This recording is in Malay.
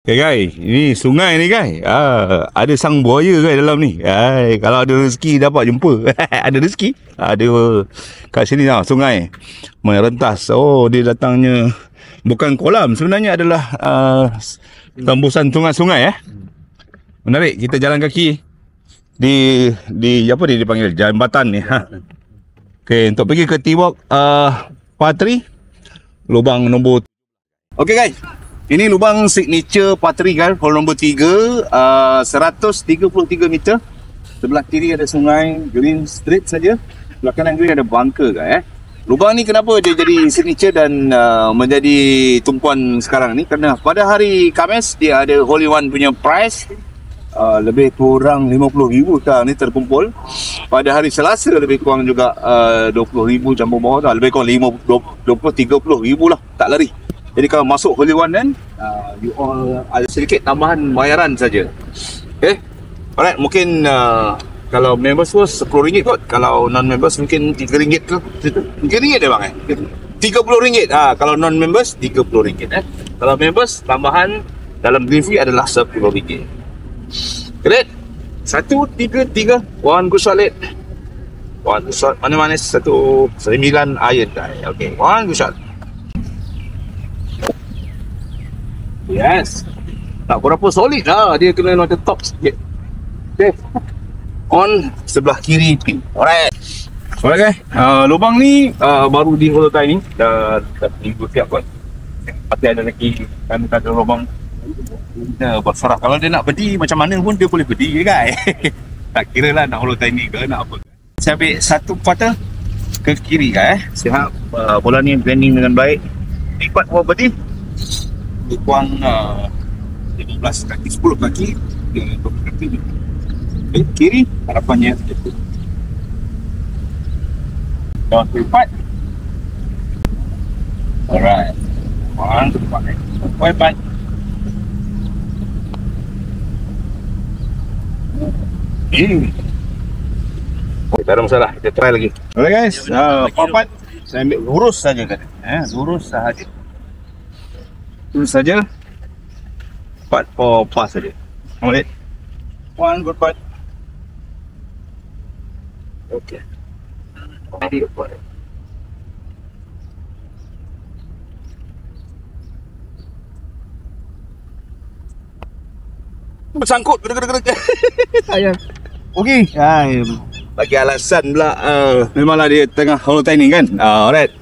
Okay guys, ini sungai ni guys. Ada sang buaya guys dalam ni. Kalau ada rezeki dapat jumpa. Ada rezeki. Ada kat sini lah sungai merentas. Oh, dia datangnya bukan kolam, sebenarnya adalah tembusan sungai-sungai Menarik. Kita jalan kaki di apa dia dipanggil jambatan ni. Okey, untuk pergi ke T-Walk Patri, lubang nombor. Okey guys, ini lubang signature Patri guys, hole nombor 3, 133 meter. Sebelah kiri ada sungai, green straight saja. Sebelah kanan green ada bunker guys. Lubang ni kenapa dia jadi signature dan menjadi tumpuan sekarang ni? Kerana pada hari Khamis dia ada hole in one punya prize. Lebih kurang 50,000 sekarang ni terkumpul. Pada hari Selasa lebih kurang juga 20,000 campur bawah dah. Lebih kurang 30,000 lah, tak lari. Jadi kalau masuk hole in one kan, you all ada sedikit tambahan bayaran saja. Okay, alright, mungkin kalau members pun RM10 kot. Kalau non-members mungkin RM3 tu. RM3 dia bang RM30. Kalau non-members RM30 Kalau members tambahan dalam green fee adalah RM10. Great. 133. One good shot late. One good shot. Manis-manis. 9 iron guys. Okay, one good shot. Yes. Tak berapa solid lah. Dia kena on the top sikit. Okay. On sebelah kiri pin. Alright. Alright guys. Lubang ni baru di holotai ni. Dah minggu siap kot. Pasti ada lagi. Kan ada lubang. Dia bersorak. Kalau dia nak berdiri macam mana pun dia boleh berdiri guys. Tak kira lah nak holotai ni ke nak apa. Saya ambil satu quarter ke kiri guys. Siap. Bola ni blending dengan baik. Lipat bawah berdiri. Kurang 15 kaki, 10 kaki, 20 kaki. Kiri harapannya itu. Down to 4. Alright. 1 to 5. 4. Okay, tak ada masalah. Kita try lagi. Alright guys. 4. Saya ambil lurus saja kan. Lurus sahaja. Itu saja. 4 for pass saja. Alright. 1 good putt. Okay. Ready for it. Bersangkut. Sayang. Okey. Bagi alasan pula memanglah dia tengah holotai ni kan. Alright.